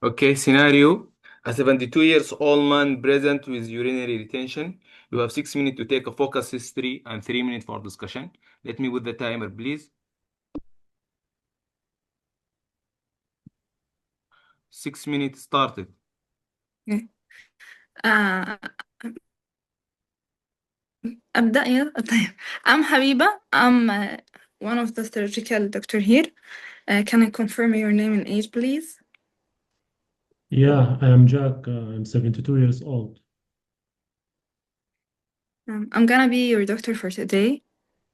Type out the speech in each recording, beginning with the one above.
Okay, scenario. A 72 years old man present with urinary retention. You have 6 minutes to take a focus history and 3 minutes for discussion. Let me put the timer, please. 6 minutes started. Okay. أبدأ يلا طيب. I'm حبيبة. I'm one of the surgical doctor here. Can I confirm your name and age, please? Yeah, I am Jack. I'm 72 years old. I'm gonna be your doctor for today.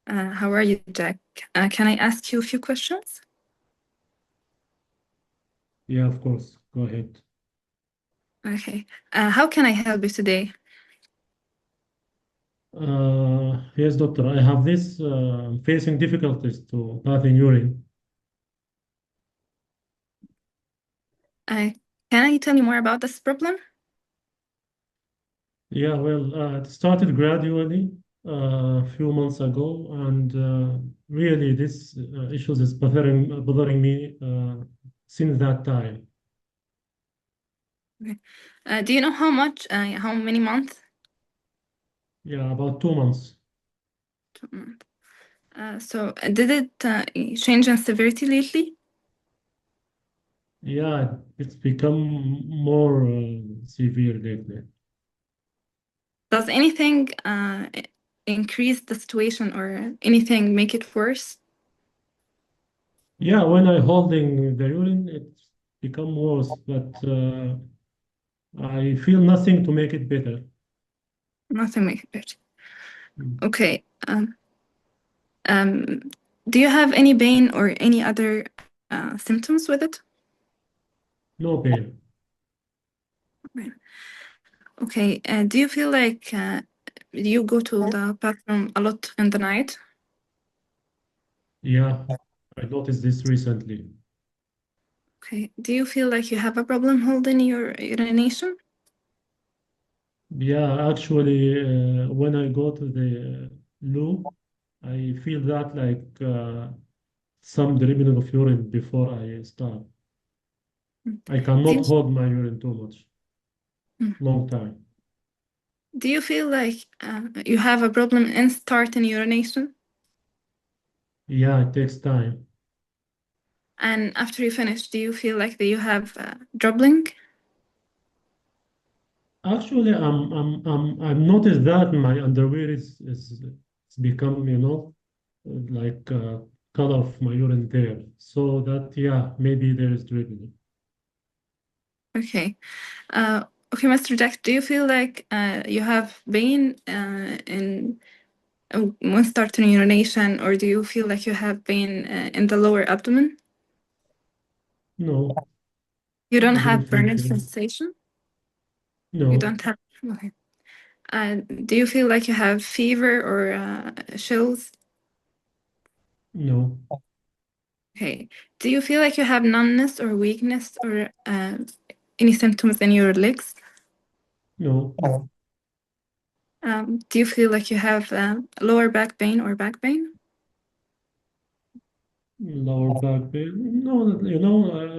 How are you, Jack? Can I ask you a few questions? Yeah, of course. Go ahead. Okay. How can I help you today? Yes, doctor. I have this facing difficulties to pass in urine. Can you tell me more about this problem? Yeah, well, it started gradually a few months ago, and really this issues is bothering me since that time. Okay. Do you know how many months? Yeah, about 2 months. 2 months. So did it change in severity lately? Yeah, it's become more severe lately. Does anything increase the situation or anything make it worse? Yeah, when I holding the urine, it's become worse, but I feel nothing to make it better. Nothing make it better. Mm. Okay. Um, do you have any pain or any other symptoms with it? No pain. Right. Okay. Do you feel like you go to the bathroom a lot in the night? Yeah, I noticed this recently. Okay. Do you feel like you have a problem holding your urination? Yeah, actually, when I go to the loo, I feel that like some dribbling of urine before I start. I Do cannot you, hold my urine too much, Mm. long time. do you feel like you have a problem in starting urination? Yeah, it takes time. And after you finish, do you feel like that you have dribbling? Actually, I'm noticed that my underwear is it's become, like color of my urine there. So that, yeah, maybe there is dribbling. Okay. Okay, Mr. Jack, do you feel like you have pain in when starting urination, or do you feel like you have pain in the lower abdomen? No, You don't I didn't have feel burning pain. sensation? You No, don't have. Okay. Do you feel like you have fever or chills? no, Okay. Do you feel like you have numbness or weakness or any symptoms in your legs? no. Do you feel like you have lower back pain or back pain? Lower back pain. No,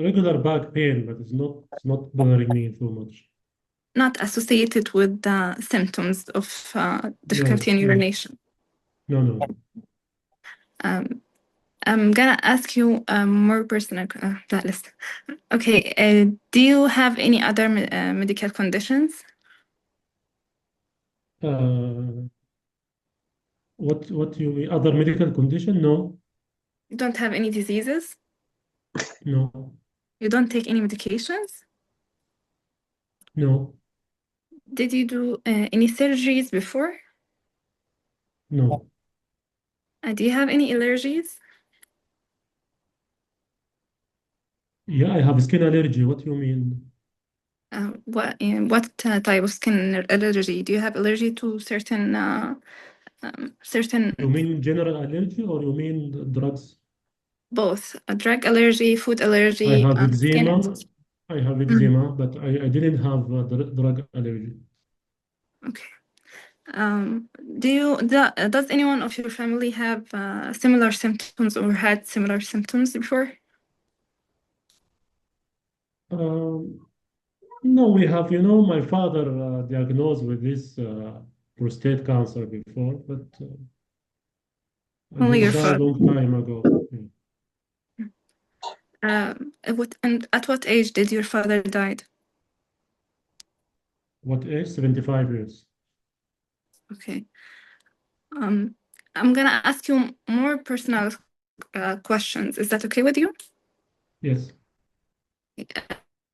regular back pain, but it's not bothering me too much. Not associated with the symptoms of difficulty No, in no, urination. no, no. Um, I'm gonna ask you more personal that list. Okay, do you have any other medical conditions? Uh, what you mean? Other medical condition? No, You don't have any diseases? no, You don't take any medications? no, Did you do any surgeries before? no. Do you have any allergies? Yeah, I have skin allergy. What do you mean? What type of skin allergy? Do you have allergy to certain You mean general allergy or you mean drugs? both a drug allergy, food I allergy, have skin eczema. allergy? I have Mhm. eczema, but I didn't have a drug allergy. Okay. Does anyone of your family have similar symptoms or had similar symptoms before? Um, no, we have, my father diagnosed with this prostate cancer before, but and Only he your died father. long time ago. And at what age did your father died? What age? 75 years. Okay. I'm gonna ask you more personal questions. Is that okay with you? Yes.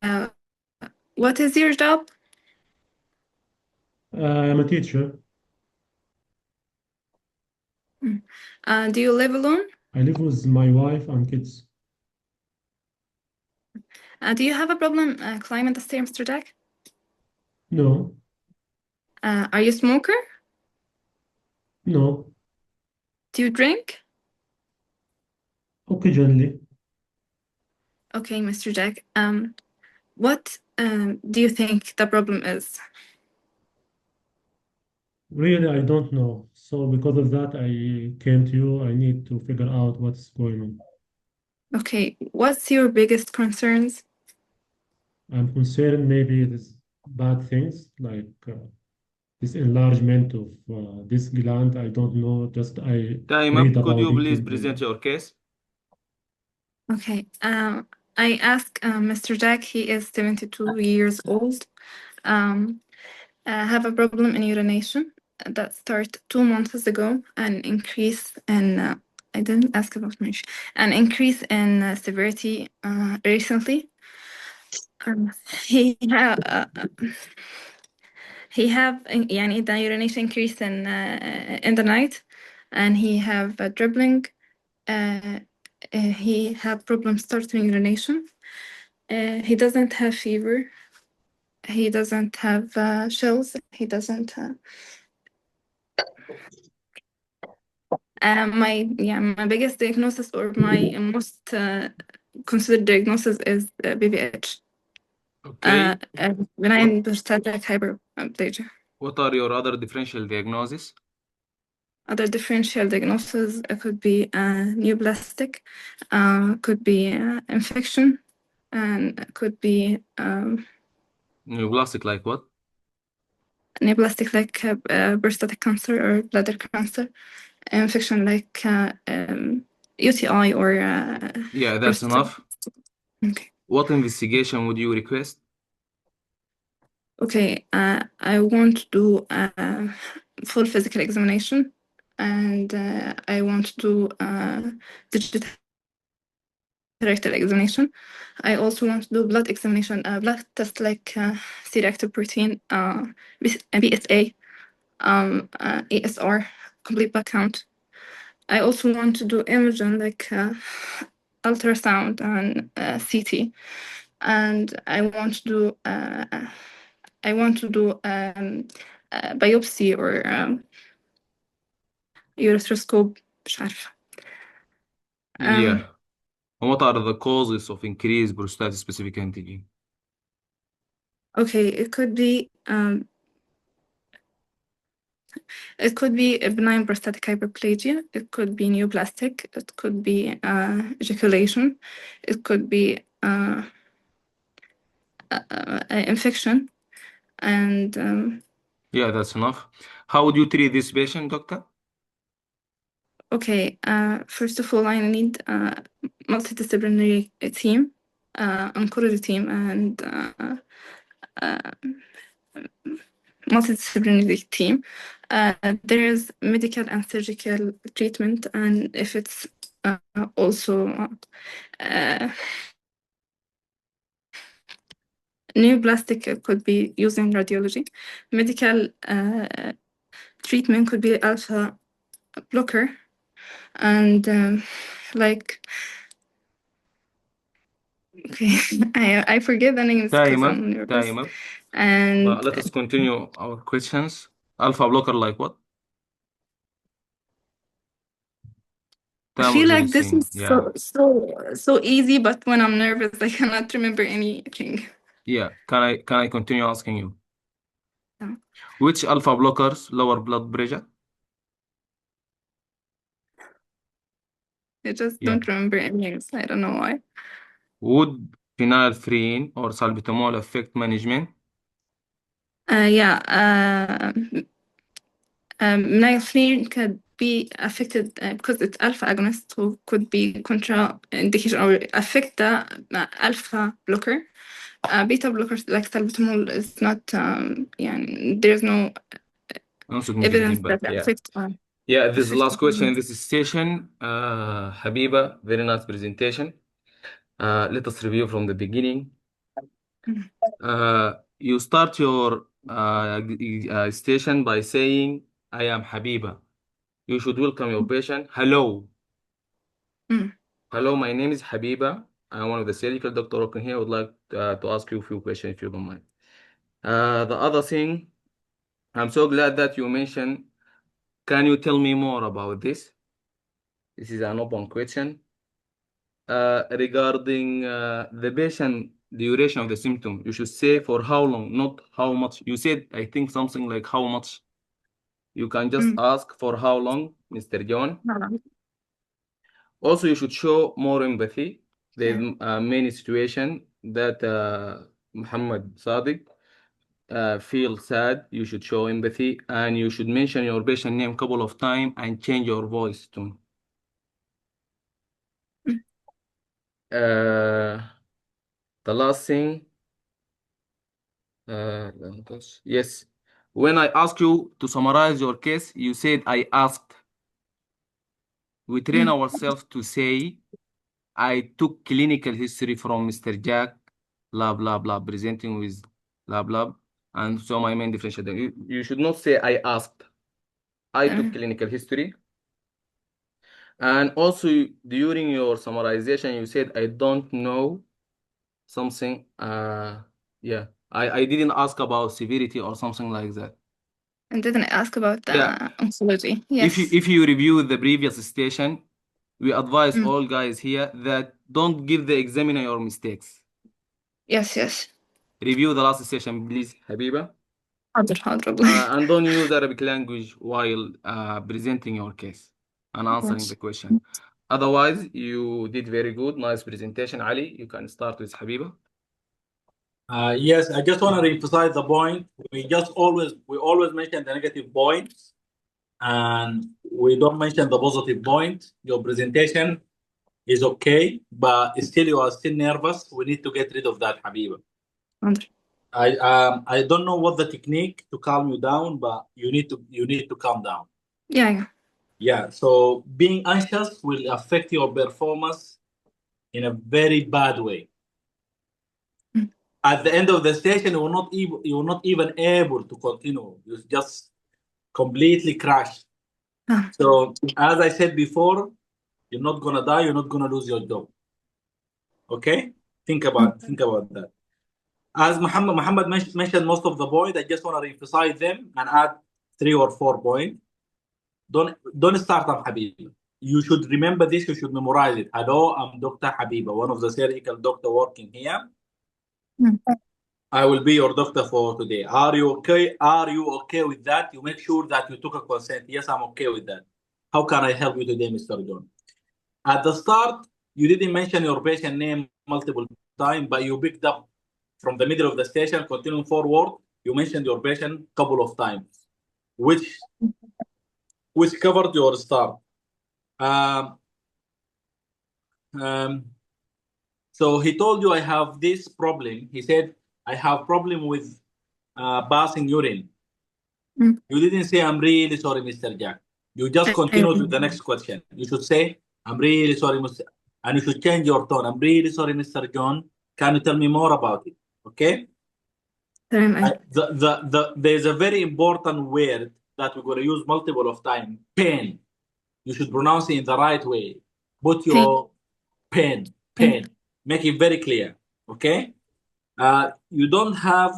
Uh, what is your job? I'm a teacher. Do you live alone? I live with my wife and kids. Do you have a problem climbing the stairs, Mr. Jack? No, Are you a smoker? no, Do you drink? occasionally. Okay, Mr. Jack. What do you think the problem is? Really, I don't know. So because of that, I came to you. I need to figure out what's going on. Okay, what's your biggest concerns? I'm concerned maybe this bad things like this enlargement of this gland. I don't know. Just I Time read up. Could about you it please in present your case? Okay, I asked Mr. Jack, he is 72 years old, have a problem in urination that started 2 months ago, an increase in, I didn't ask about mention, an increase in severity recently. Um, he have يعني the urination increase in the night, and he have dribbling. He have problems starting urination. He doesn't have fever. He doesn't have chills. He doesn't. My biggest diagnosis or my most considered diagnosis is BPH. Okay. Benign prostatic hyperplasia. What are your other differential diagnoses? Other differential diagnosis could be neoplastic, could be infection, and could be Neoplastic like what? neoplastic like prostatic cancer or bladder cancer, infection like UTI or Yeah, that's prostatic. enough. Okay. What investigation would you request? Okay, I want to do a full physical examination, and I want to do digital rectal examination. I also want to do blood examination, blood test like C-reactive protein, BSA, ESR, complete blood count. I also want to do imaging like ultrasound and CT, and I want to do biopsy or urethroskop. مش عارفة. Yeah. And what are the causes of increased prostatic-specific antigen? Okay, it could be a benign prostatic hyperplasia. It could be neoplastic. It could be ejaculation. It could be infection. And Yeah, that's enough. How would you treat this patient, doctor? okay, first of all, I need a multidisciplinary team, oncology team, and multidisciplinary team. There is medical and surgical treatment, and if it's also neoplastic, could be using radiology. Medical treatment could be alpha blocker, and like okay, I forget the names because Time I'm nervous. Time up. And Let us continue our questions. Alpha blocker like what? I feel like this Tamoxifen. is Yeah. so easy, but when I'm nervous, I cannot remember anything. Yeah. Can I continue asking you? Yeah. Which alpha blockers lower blood pressure? I just Yeah. don't remember any names. I don't know why. Would phenylephrine or salbutamol affect management? Yeah. Phenylephrine could be affected because it's alpha agonist, who could be contraindication or affect the alpha blocker. Beta blockers like salbutamol is not, there's no No significant evidence that impact. Yeah. affect. Yeah, this is the last Affect question in this session. Habiba, very nice presentation. Let us review from the beginning. You start your station by saying, I am Habiba. You should welcome your patient. Hello. Mm. Hello, my name is Habiba. I'm one of the surgical doctor working here. I would like to ask you a few questions if you don't mind. The other thing, I'm so glad that you mentioned, can you tell me more about this? This is an open question. Regarding the patient duration of the symptom, you should say for how long, not how much. You said, I think, something like how much. You can just ask for how long, Mr. John. Also, you should show more empathy. There's many situation that Muhammad Sadiq feel sad. You should show empathy, and you should mention your patient name a couple of times and change your voice tone. The last thing, yes, when I ask you to summarize your case, you said I asked. We train ourselves to say, I took clinical history from Mr. Jack, blah, blah, blah, presenting with blah, blah, and so my main differential. You should not say I asked. I took clinical history. And also, during your summarization, you said, I don't know something. Yeah, I didn't ask about severity or something like that. And didn't ask about the Yeah. oncology. Yes. If you review the previous station, we advise all guys here that don't give the examiner your mistakes. Yes. Review the last session, please, Habiba. حاضر. And don't use Arabic language while presenting your case and answering the question. Otherwise, you did very good. Nice presentation, Ali. You can start with Habiba. Yes, I just want to reemphasize the point. We always mention the negative points, and we don't mention the positive point. Your presentation is okay, but still you are still nervous. We need to get rid of that, Habiba. I don't know what the technique to calm you down, but you need to calm down. Yeah. So being anxious will affect your performance in a very bad way. At the end of the station, you will not even able to continue. You just completely crash. So as I said before, you're not gonna die. You're not gonna lose your job. Okay? Think about that. As Muhammad mentioned most of the points, I just want to emphasize them and add 3 or 4 points. Don't start on Habiba. You should remember this. You should memorize it. Hello, I'm Dr. Habiba, one of the surgical doctor working here. I will be your doctor for today. Are you okay? Are you okay with that? You make sure that you took a consent. Yes, I'm okay with that. How can I help you today, Mr. John? At the start, you didn't mention your patient name multiple times, but you picked up from the middle of the station, continuing forward, you mentioned your patient a couple of times, which covered your start. So he told you, I have this problem. He said, I have problem with passing urine. You didn't say, I'm really sorry, Mr. Jack. You just continued with the next question. You should say, I'm really sorry, Mr. And you should change your tone. I'm really sorry, Mr. John. Can you tell me more about it? Okay? There's a very important word that we're going to use multiple of time. Pain. You should pronounce it in the right way. Put your pain. Make it very clear. Okay? You don't have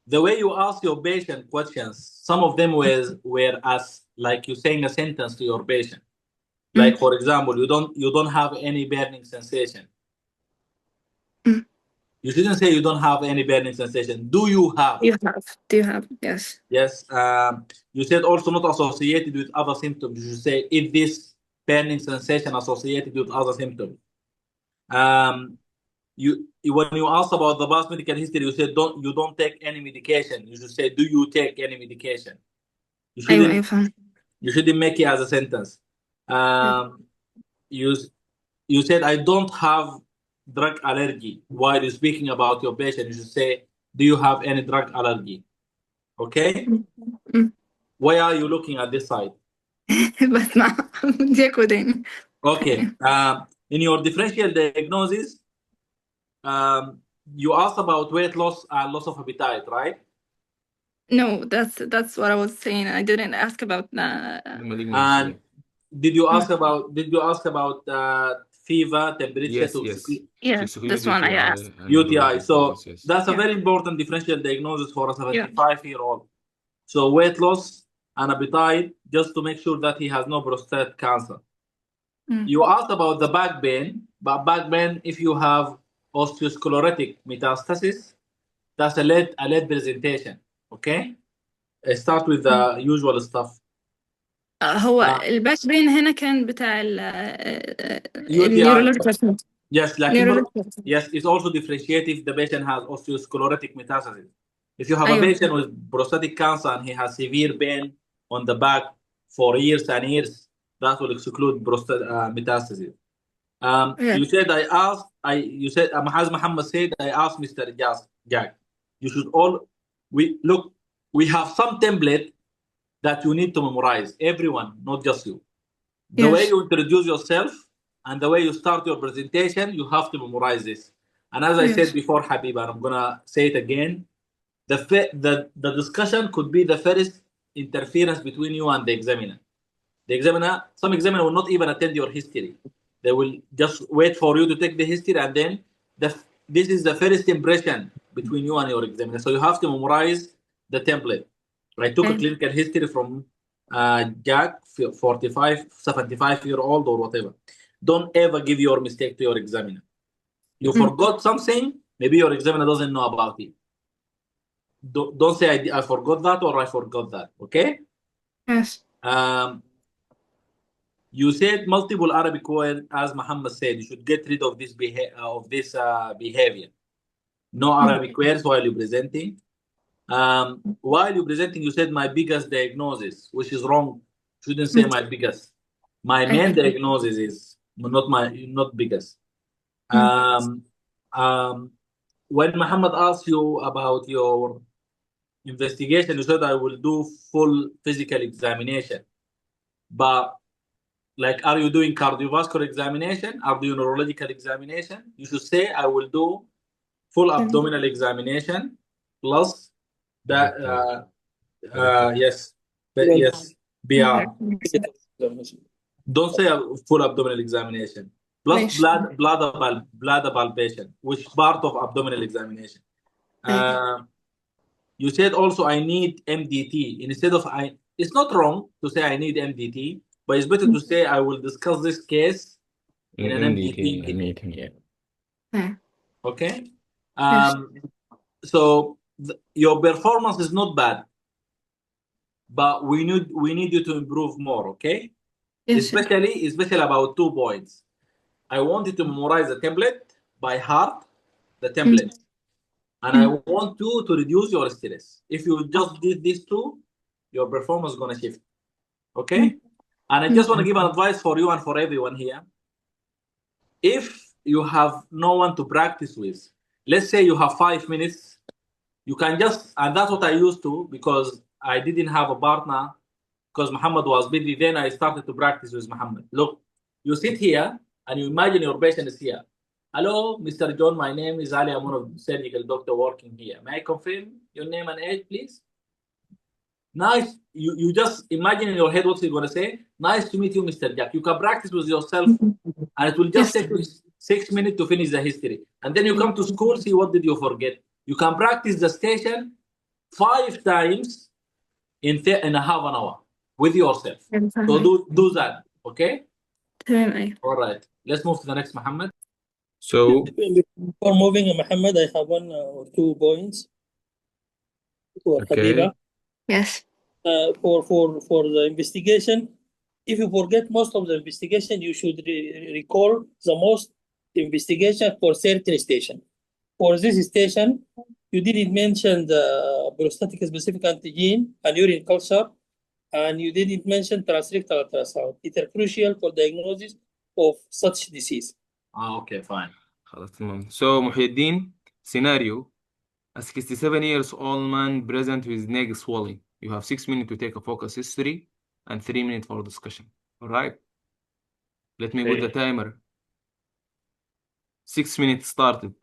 the way you ask your patient questions. Some of them were as like you saying a sentence to your patient. Like, for example, you don't have any burning sensation. You shouldn't say you don't have any burning sensation. Do you have? Do you have? Yes. Yes. You said also not associated with other symptoms. You should say, is this burning sensation associated with other symptoms? when you ask about the past medical history, you said you don't take any medication. You should say, do you take any medication? You أيوة shouldn't فهمت. you shouldn't make it as a sentence. You said I don't have drug allergy. While you're speaking about your patient, you should say, do you have any drug allergy? Okay? Why are you looking at this side? بسمع ديكو تاني. Okay. In your differential diagnosis, you asked about weight loss and loss of appetite, right? No, that's what I was saying. I didn't ask about the And did you ask about fever, temperature, yeah, this one I asked. UTI? So that's a Yeah. very important differential diagnosis for a 75-year-old. So weight loss and appetite, just to make sure that he has no prostate cancer. You asked about the back pain, but back pain, if you have osteosclerotic metastasis, that's a late presentation. Okay? Start with the usual stuff. هو الباك بين هنا كان بتاع UTI. Yes, like neurological. yes, it's also differentiated if the patient has osteosclerotic metastasis. If you have a أيوة. patient with prostatic cancer and he has severe pain on the back for years and years, that will exclude metastasis. Yeah. You said you said as Muhammad said, I asked Mr. Jack. You should we have some template that you need to memorize. Everyone, not just you. The way you introduce yourself and the way you start your presentation, you have to memorize this. And as I said before, Habiba, I'm gonna say it again. The discussion could be the first interference between you and the examiner. Some examiner will not even attend your history. They will just wait for you to take the history, and then this is the first impression between you and your examiner. So you have to memorize the template. I took a clinical history from Jack, 45, 75-year-old or whatever. Don't ever give your mistake to your examiner. You forgot something, maybe your examiner doesn't know about it. Don't say I forgot that or I forgot that, okay? Yes. You said multiple Arabic words, as Muhammad said. You should get rid of this behavior. No Arabic words while you're presenting. While you're presenting, you said my biggest diagnosis, which is wrong. Shouldn't say my biggest. My main diagnosis is not biggest. When Muhammad asked you about your investigation, you said I will do full physical examination. But like, are you doing cardiovascular examination? Are you doing neurological examination? You should say I will do full abdominal examination plus that yes BR. Don't say a full abdominal examination. Plus bladder palpation, which part of abdominal examination. You said also I need MDT instead of it's not wrong to say I need MDT, but it's better to say I will discuss this case in an MDT meeting. Okay. So your performance is not bad, but we need you to improve more. Okay. Yes, especially about 2 points. I want you to memorize the template by heart, the template. And I want you to reduce your stress. If you just did these 2, your performance is going to shift. Okay? And I just want to give an advice for you and for everyone here. If you have no one to practice with, let's say you have 5 minutes, you can just, and that's what I used to because I didn't have a partner because Muhammad was busy. Then I started to practice with Muhammad. Look, you sit here and you imagine your patient is here. Hello, Mr. John, my name is Ali. I'm one of the surgical doctor working here. May I confirm your name and age, please? Nice. You just imagine in your head what you're going to say. Nice to meet you, Mr. Jack. You can practice with yourself, and it will just take you 6 minutes to finish the history. And then you come to school, see what did you forget. You can practice the station 5 times in a half an hour with yourself. So do that, okay? All right. Let's move to the next, Muhammad. So before moving, Muhammad, I have 1 or 2 points for Habiba. Yes. For the investigation, if you forget most of the investigation, you should recall the most investigation for certain station. For this station, you didn't mention the prostatic specific antigen and urine culture, and you didn't mention transrectal ultrasound. It is crucial for diagnosis of such disease. Okay, fine. خلاص تمام. So محي الدين, scenario: a 67 years old man present with neck swelling. You have 6 minutes to take a focus history and 3 minutes for discussion. All right. Let me put the timer. 6 minutes started.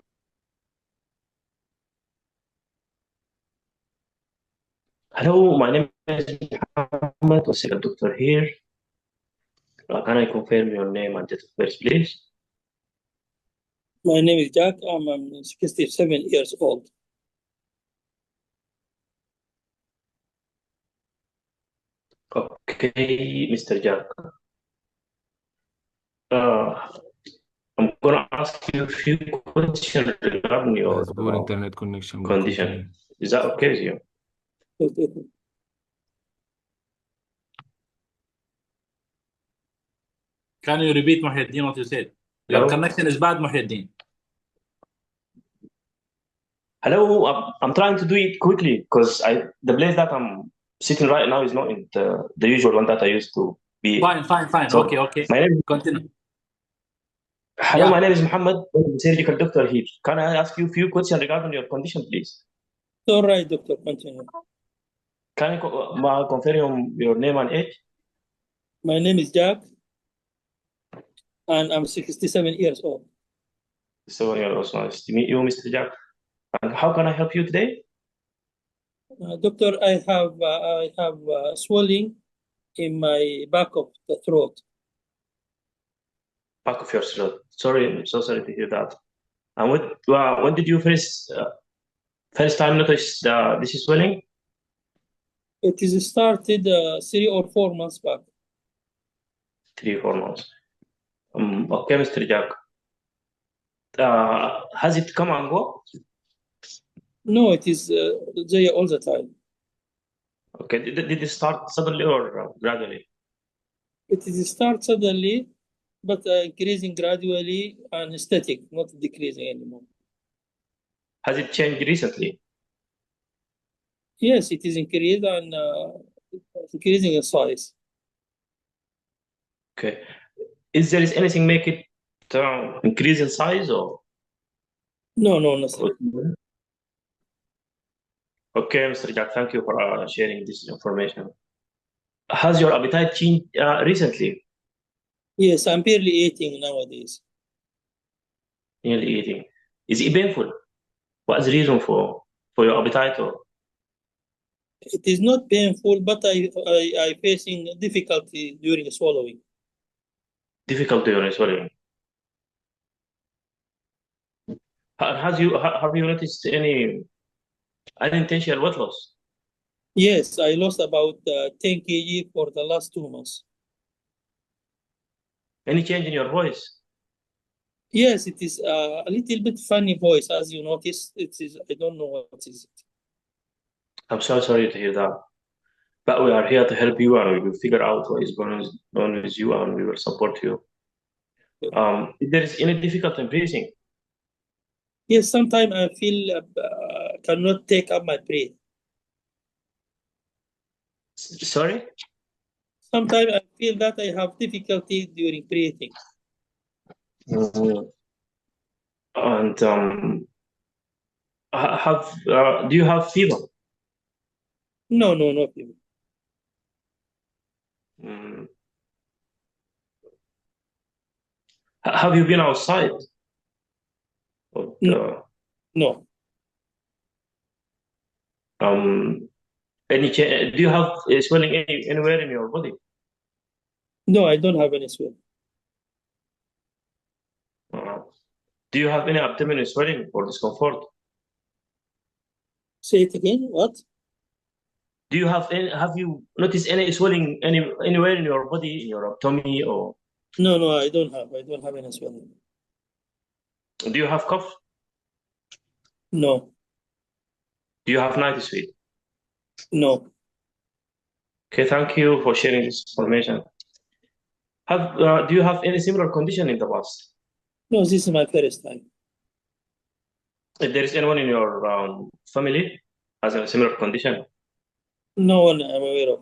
Hello, my name is Muhammad, a doctor here. Can I confirm your name and date of birth, please? My name is Jack. I'm 67 years old. Okay, Mr. Jack. I'm gonna ask you a few questions regarding your Has poor internet connection. condition. Is that okay with you? Can you repeat, Muhyiddin, what you said? Your Hello? connection is bad, Muhyiddin. Hello, I'm trying to do it quickly because the place that I'm sitting right now is not in the usual one that I used to be. Fine. So, Okay. My name, Continue. hello, Yeah. my name is Muhammad. I'm a surgical doctor here. Can I ask you a few questions regarding your condition, please? All right, doctor, continue. Can you confirm your name and age? My name is Jack, and I'm 67 years old. So you're also nice to meet you, Mr. Jack. And how can I help you today? Doctor, I have swelling in my back of the throat. Back of your throat. Sorry, I'm so sorry to hear that. And when did you first time notice this is swelling? It is started 3 or 4 months back. 3 or 4 months. Okay, Mr. Jack. Has it come and go? No, it is there all the time. Okay. Did it start suddenly or gradually? It is start suddenly, but increasing gradually and static, not decreasing anymore. Has it changed recently? Yes, it is increased and increasing in size. Okay. Is there anything make it increase in size or? No, nothing. Okay, Mr. Jack, thank you for sharing this information. Has your appetite changed recently? Yes, I'm barely eating nowadays. Nearly eating. Is it painful? What is the reason for your appetite? Or? It is not painful, but I facing difficulty during swallowing. Difficulty during swallowing. Have you noticed any unintentional weight loss? Yes, I lost about 10 kg for the last 2 months. Any change in your voice? Yes, it is a little bit funny voice, as you notice. It is, I don't know what is it. I'm so sorry to hear that. But we are here to help you and we will figure out what is going on with you and we will support you. If there is any difficulty in breathing? Yes, sometimes I feel cannot take up my breath. Sorry? Sometimes I feel that I have difficulty during breathing. And do you have fever? No fever. Have you been outside? No. Do you have swelling anywhere in your body? No, I don't have any swelling. Do you have any abdominal swelling or discomfort? Say it again. What? Do you have you noticed any swelling anywhere in your body, in your abdomen or? No, I don't have any swelling. Do you have cough? No. Do you have night sweat? No. Okay, thank you for sharing this information. Do you have any similar condition in the past? No, this is my first time. If there is anyone in your family has a similar condition, No one I'm aware of.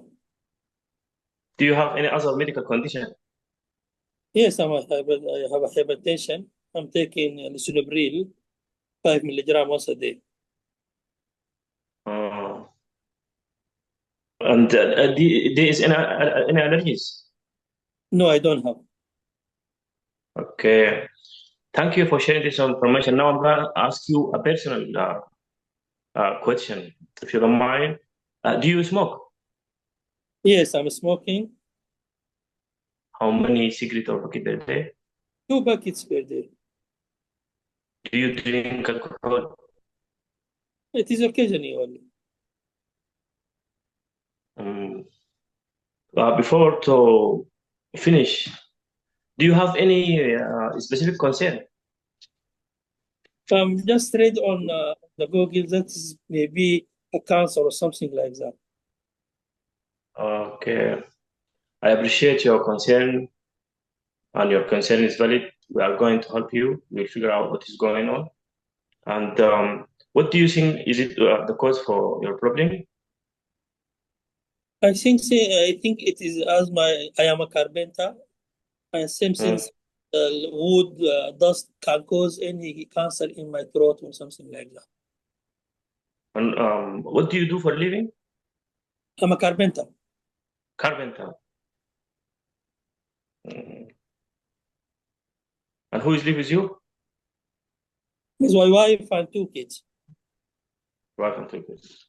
do you have any other medical condition? Yes, I have a hypertension. I'm taking lisinopril, 5 milligram once a day. And there is any allergies? No, I don't have. Okay. Thank you for sharing this information. Now I'm gonna ask you a personal question, if you don't mind. Do you smoke? Yes, I'm smoking How many cigarettes or packet per day? 2 packets per day. Do you drink alcohol? It is occasionally only. Before to finish, do you have any specific concern? Just read on the Google that is maybe a cancer or something like that. Okay. I appreciate your concern, and your concern is valid. We are going to help you. We'll figure out what is going on. And what do you think is it the cause for your problem? I think it is as I am a carpenter, and same things. Wood dust can cause any cancer in my throat or something like that. And what do you do for a living? I'm a carpenter. Carpenter. And who is live with you? With my wife and 2 kids. Wife and 2 kids.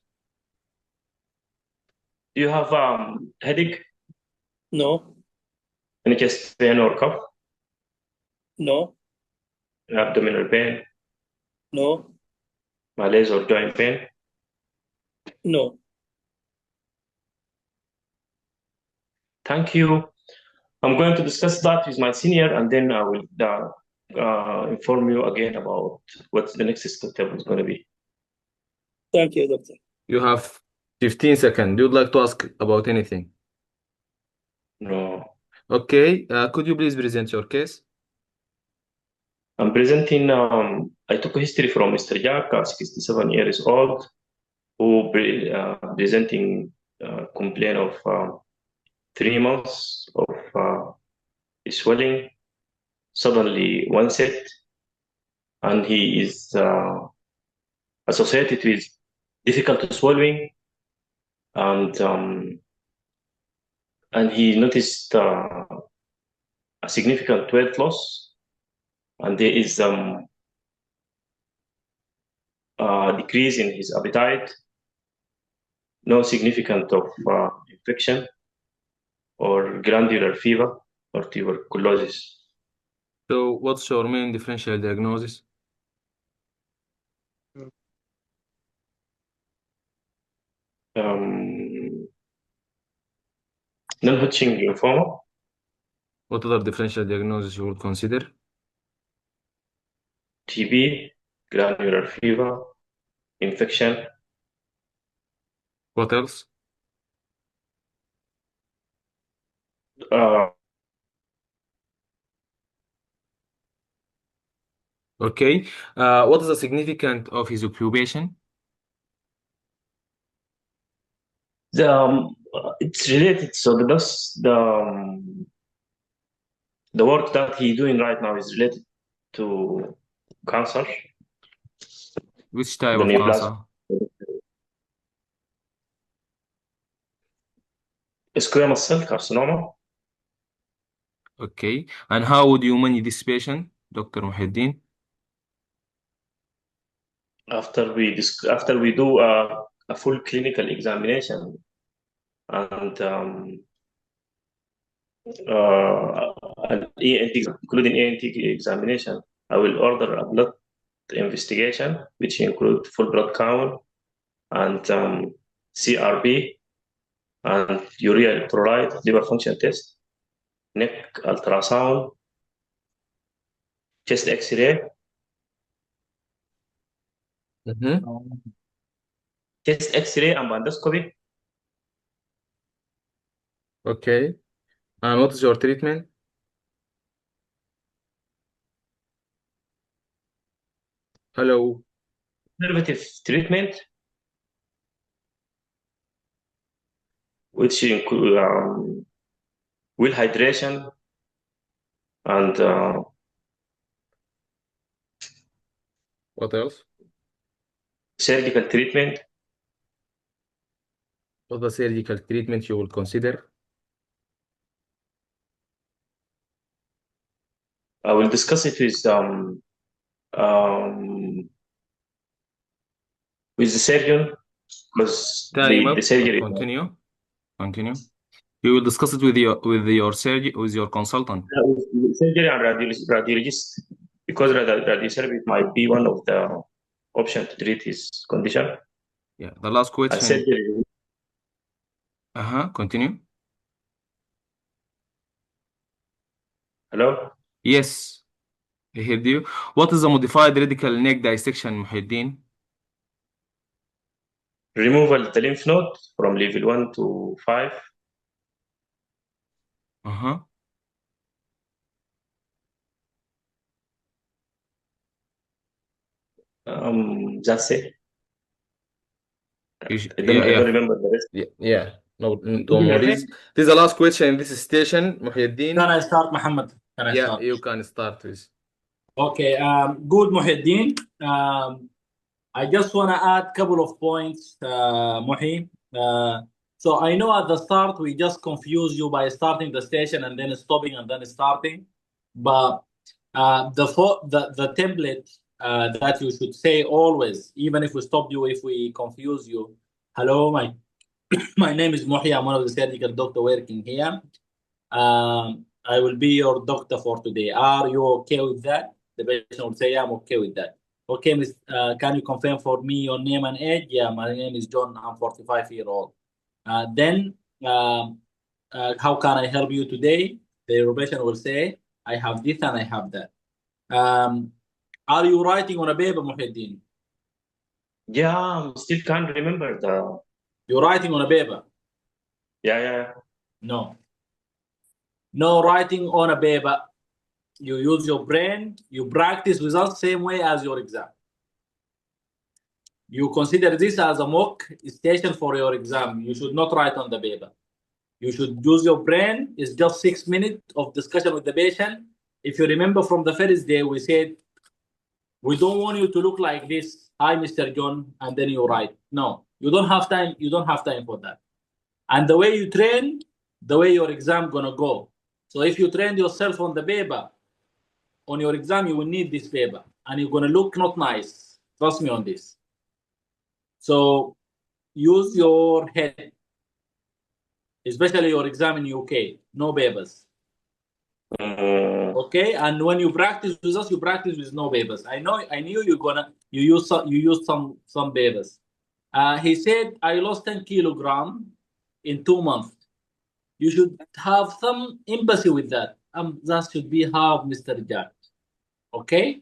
Do you have headache? No, Any chest pain or cough? no, Abdominal pain? no, Malaise or joint pain? no. Thank you. I'm going to discuss that with my senior, and then I will inform you again about what the next step is going to be. Thank you, doctor. You have 15 seconds. You'd like to ask about anything? No. Okay. Could you please present your case? I'm presenting, I took a history from Mr. Jack, 67 years old, who presenting complaint of 3 months of swelling, suddenly onset, and he is associated with difficult swallowing, and he noticed a significant weight loss, and there is decrease in his appetite, no significant of infection or glandular fever or tuberculosis. So what's your main differential diagnosis? Non-Hodgkin lymphoma. What other differential diagnosis you would consider? TB, glandular fever, infection. What else? Okay. What is the significance of his occupation? It's related. So the work that he's doing right now is related to cancer. Which type The of cancer? Squamous cell carcinoma. Okay. And how would you manage this patient, Dr. Muhyiddin? After we do a full clinical examination and an ENT, including ENT examination, I will order a blood investigation, which include full blood count and CRP and urea electrolyte, liver function test, neck ultrasound, chest X-ray, chest X-ray and endoscopy. Okay. And what is your treatment? Hello. Conservative treatment, which include well hydration and What else? surgical treatment. What the surgical treatment you will consider? I will discuss it with the surgeon because Time the up. surgery. Continue. Continue. You will discuss it with your surgeon, with your consultant. With surgery and radiologist, because radiotherapy might be one of the options to treat his condition. Yeah. The last And question. surgery. Continue. Hello? Yes. I heard you. What is a modified radical neck dissection, Muhyiddin? Removal of the lymph node from level 1 to 5. That's it. I don't remember the rest. Yeah. No worries. This is the last question in this station, Muhyiddin. Can I start, Muhammad? Can I start? You can start with. Okay. Good, Muhyiddin. I just want to add a couple of points, Muhi. So I know at the start we just confuse you by starting the station and then stopping and then starting, but the template that you should say always, even if we stop you, if we confuse you. Hello, my name is Muhi. I'm one of the surgical doctor working here. I will be your doctor for today. Are you okay with that? The patient will say, yeah, I'm okay with that. Okay, Miss, can you confirm for me your name and age? Yeah, my name is John. I'm 45 years old. Then, how can I help you today? The patient will say, I have this and I have that. Are you writing on a paper, Muhyiddin? Yeah, I still can't remember the. You're writing on a paper? Yeah. No. No writing on a paper. You use your brain. You practice with us same way as your exam. You consider this as a mock station for your exam. You should not write on the paper. You should use your brain. It's just 6 minutes of discussion with the patient. If you remember from the first day, we said, we don't want you to look like this. Hi, Mr. John, and then you write. No, you don't have time. You don't have time for that. And the way you train, the way your exam gonna go. So if you train yourself on the paper, on your exam, you will need this paper, and you're gonna look not nice. Trust me on this. So use your head, especially your exam in UK. No papers. Okay, and when you practice with us, you practice with no papers. I knew you use some papers. He said I lost 10 kilograms in 2 months. You should have some empathy with that. That should be half, Mr. Jack. Okay?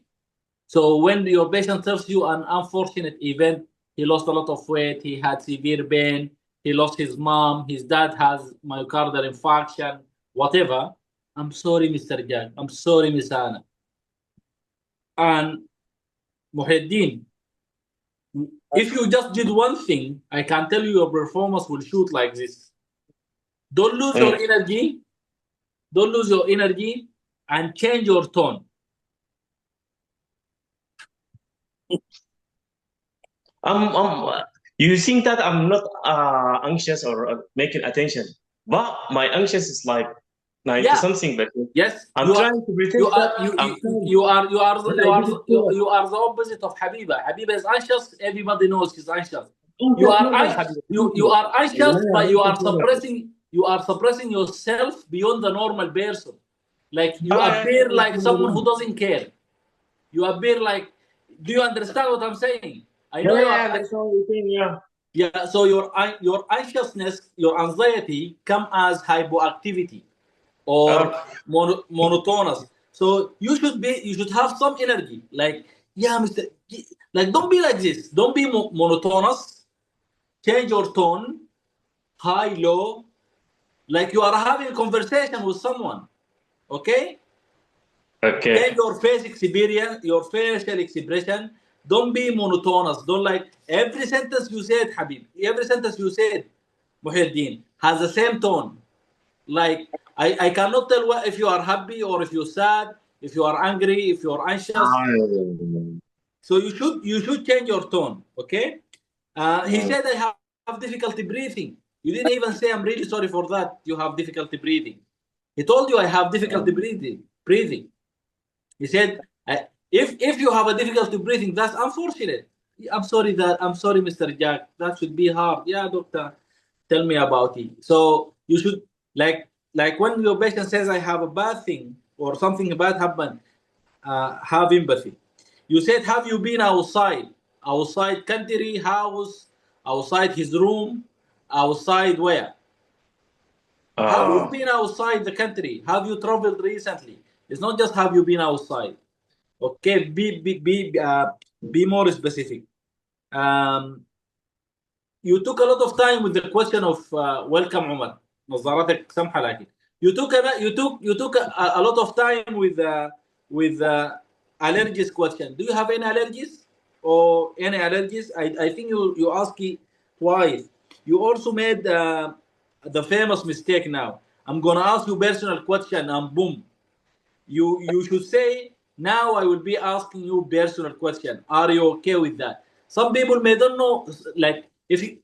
So when your patient tells you an unfortunate event, he lost a lot of weight, he had severe pain, he lost his mom, his dad has myocardial infarction, whatever, I'm sorry, Mr. Jack. I'm sorry, Miss Anna. And Muhyiddin, if you just did one thing, I can tell you your performance will shoot like this. Don't lose your energy. Don't lose your energy and change your tone. You think that I'm not anxious or making attention, but my anxious is like 90 something. But yes, I'm trying to pretend. You are the opposite of Habiba. Habiba is anxious. Everybody knows she's anxious. You are anxious, but you are suppressing yourself beyond the normal person. Like you appear like someone who doesn't care. You appear like. Do you understand what I'm saying? I know Yeah. So your anxiousness, your anxiety, come as hypoactivity or monotonous. So you should have some energy. Like, yeah, Mr. Like, don't be like this. Don't be monotonous. Change your tone, high, low, like you are having a conversation with someone. Okay. Okay. Change your face experience, your facial expression. Don't be monotonous. Don't like every sentence you said, Habib. Every sentence you said, Muhyiddin, has the same tone. Like I cannot tell what, if you are happy or if you're sad, if you are angry, if you are anxious. So you should change your tone. Okay. He said I have difficulty breathing. You didn't even say I'm really sorry for that. You have difficulty breathing. He told you I have difficulty breathing. He said if you have a difficulty breathing, that's unfortunate. I'm sorry, Mr. Jack. That should be hard. Yeah, doctor. Tell me about it. So you should like when your patient says I have a bad thing or something bad happened, have empathy. You said, have you been outside? Outside country, house, outside his room, outside where? Have you been outside the country? Have you traveled recently? It's not just have you been outside. Okay, be more specific. You took a lot of time with the question of welcome Umar. نظاراتك سمحة لكن. You took a lot of time with allergies question. Do you have any allergies or any allergies? I think you asked it twice. You also made the famous mistake now. I'm gonna ask you personal question and boom. You should say now I will be asking you personal question. Are you okay with that? Some people may don't know, like if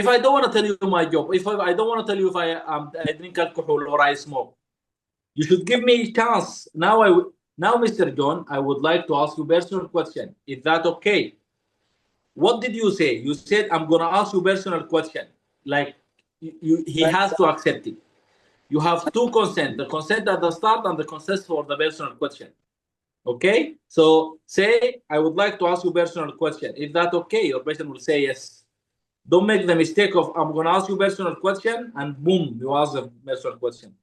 I don't want to tell you my job, if I don't want to tell you if I drink alcohol or I smoke, you should give me a chance. Now Mr. John, I would like to ask you personal question. Is that okay? What did you say? You said I'm gonna ask you personal question. Like he has to accept it. You have two consent, the consent at the start and the consent for the personal question. Okay? So say, I would like to ask you personal question. If that okay, your patient will say yes. Don't make the mistake of, I'm going to ask you personal question and boom, you ask the personal question.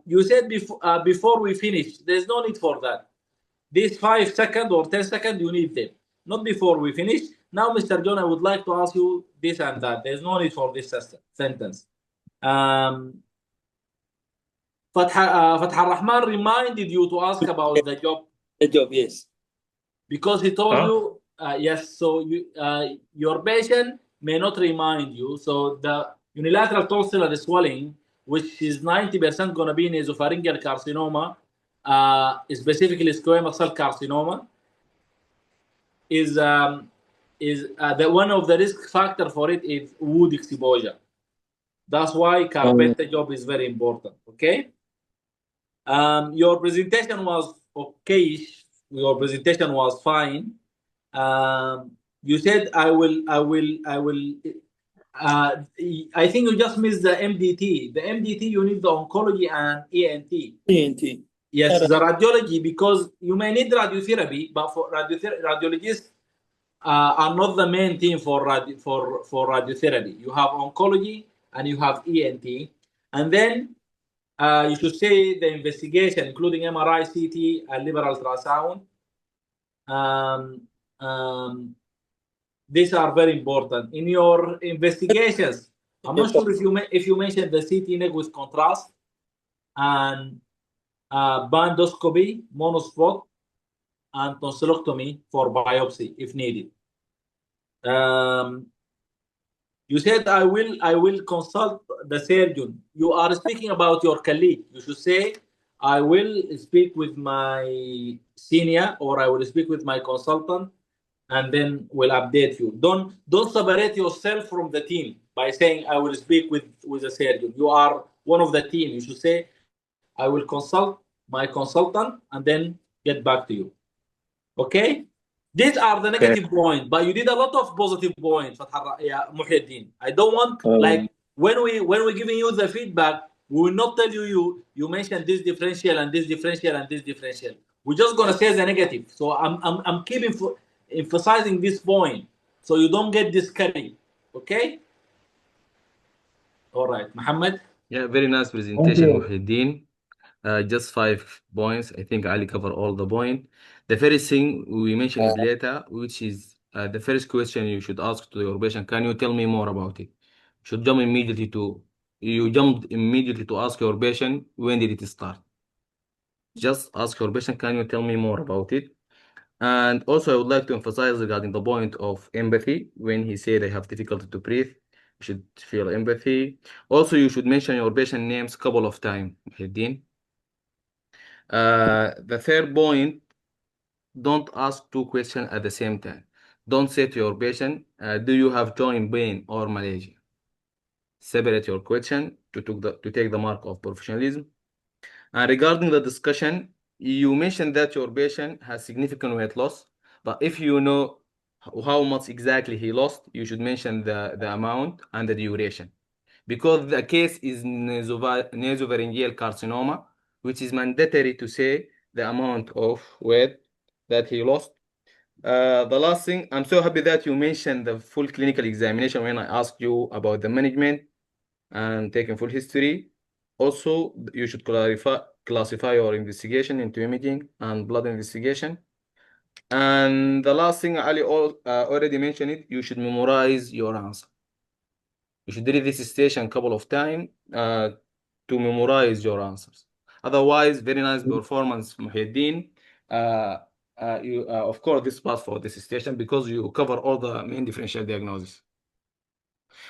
You said before we finish, there's no need for that. These 5 seconds or 10 seconds, you need them. Not before we finish. Now, Mr. John, I would like to ask you this and that. There's no need for this sentence. Fath Rahman reminded you to ask about the job. The job, yes. Because he told you, yes, so your patient may not remind you. So the unilateral tonsillar swelling, which is 90% going to be nasopharyngeal carcinoma, specifically squamous cell carcinoma, is the one of the risk factor for it is wood exposure. That's why carpenter job is very important. Okay. Your presentation was okay. Your presentation was fine. You said I think you just missed the MDT. The MDT, you need the oncology and ENT. ENT. Yes, the radiology, because you may need radiotherapy, but for radiologists are not the main team for radiotherapy. You have oncology and you have ENT, and then you should say the investigation, including MRI, CT, and liver ultrasound. These are very important in your investigations. I'm not sure if you mentioned the CT neg with contrast and bandoscopy, monospot, and tonsillectomy for biopsy if needed. You said I will consult the surgeon. You are speaking about your colleague. You should say I will speak with my senior or I will speak with my consultant, and then we'll update you. Don't separate yourself from the team by saying I will speak with the surgeon. You are one of the team. You should say I will consult my consultant and then get back to you. Okay? These are the negative points, but you did a lot of positive points, Muhyiddin. I don't want like when we're giving you the feedback, we will not tell you mentioned this differential and this differential and this differential. We're just gonna say the negative. So I'm keeping emphasizing this point so you don't get discouraged. Okay? All right, Muhammad. Yeah, very nice presentation, Muhyiddin. Just 5 points. I think Ali covered all the point. The first thing we mentioned is later, which is the first question you should ask to your patient. Can you tell me more about it? You jump immediately to ask your patient, when did it start? Just ask your patient, can you tell me more about it? And also, I would like to emphasize regarding the point of empathy. When he said I have difficulty to breathe, you should feel empathy. Also, you should mention your patient names couple of times, Muhyiddin. The third point, don't ask two questions at the same time. Don't say to your patient, do you have joint pain or malaria? Separate your question to take the mark of professionalism. And regarding the discussion, you mentioned that your patient has significant weight loss, but if you know how much exactly he lost, you should mention the amount and the duration. Because the case is nasopharyngeal carcinoma, which is mandatory to say the amount of weight that he lost. The last thing, I'm so happy that you mentioned the full clinical examination when I asked you about the management and taking full history. Also, you should classify your investigation into imaging and blood investigation. And the last thing, Ali already mentioned it, you should memorize your answer. You should read this station a couple of times to memorize your answers. Otherwise, very nice performance, Muhyiddin. Of course, this pass for this station because you cover all the main differential diagnosis.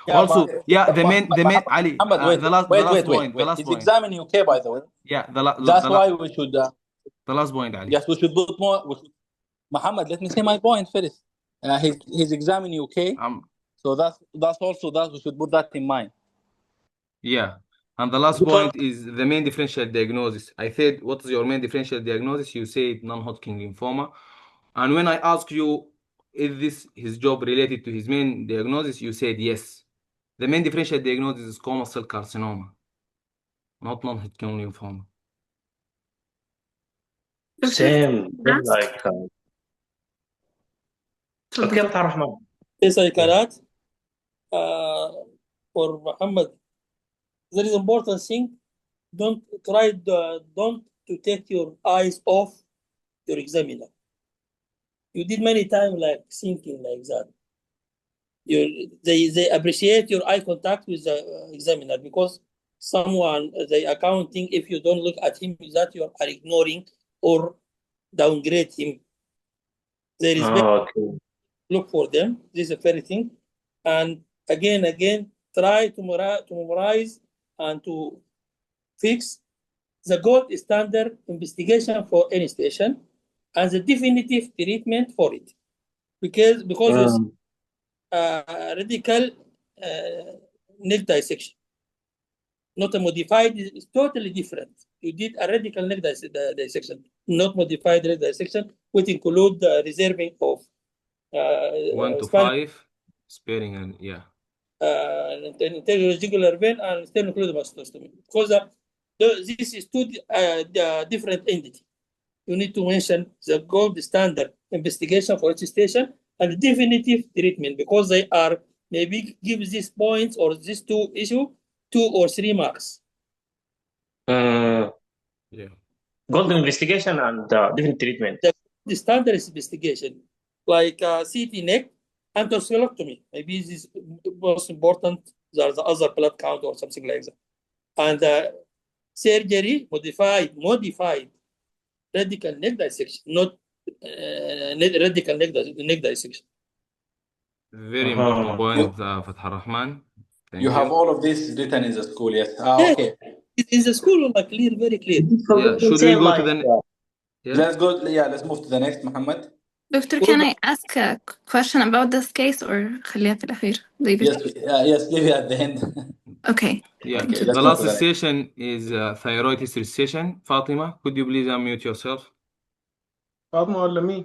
Also, the main Ali, Muhammad, the last point, the last He's point. examining UK, by the way. Yeah, That's why we should. the last point, Ali. Yes, we should put more. Muhammad, let me say my point first. He's examining UK, so that's also that we should put that in mind. Yeah, and the last point is the main differential diagnosis. I said, what is your main differential diagnosis? You said non-Hodgkin lymphoma. And when I asked you, is this his job related to his main diagnosis? You said yes. The main differential diagnosis is squamous cell carcinoma, not non-Hodgkin lymphoma. Same, like okay, عبد الرحمن. Yes, I cannot. For Muhammad, there is important thing. Don't to take your eyes off your examiner. You did many times like thinking like that. They appreciate your eye contact with the examiner because someone they accounting if you don't look at him that you are ignoring or downgrade him. There is okay. Look for them. This is a very thing, and again try to memorize and to fix the gold standard investigation for any station and the definitive treatment for it, because it's radical neck dissection, not a modified. It's totally different. You did a radical neck dissection, not modified neck dissection, which include the reserving of 1 to 5 sparing and jugular vein and sternocleidomastostomy, because this is two different entity. You need to mention the gold standard investigation for each station and definitive treatment, because they are maybe give these points or these two issue 2 or 3 marks. Gold investigation and different treatment. The standard is investigation, like CT neck and torsicolectomy. Maybe this is most important. There's the other blood count or something like that. And surgery, modified radical neck dissection, not radical neck dissection. Very important point, Fatah Rahman. You have all of this written in the school, yes? Okay. In the school, clear, very clear. Yeah. Should we go to the Let's go. Yeah, let's move to the next, Muhammad. Doctor, can I ask a question about this case or خليها في الأخير? Yes, leave it at the end. Okay. Yeah. Okay, the last session is thyroid history session. Fatima, could you please unmute yourself? فاطمة ولا مين؟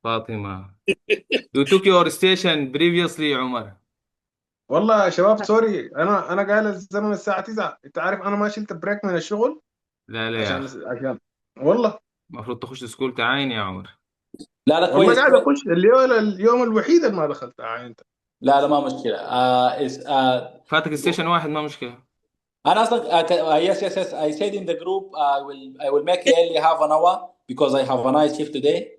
Fatima. You took your station previously, عمر. والله يا شباب سوري انا قايل الزمن الساعة 9. انت عارف انا ما شلت بريك من الشغل لا يا أخي. عشان والله المفروض تخش سكول تعاين يا عمر. لا كويس. والله قاعد اخش اليوم الوحيد اللي ما دخلت عاينت. لا ما مشكلة. فاتك ستيشن واحد ما مشكلة. أنا أصلا yes I said in the group I will make early half an hour because I have a night shift today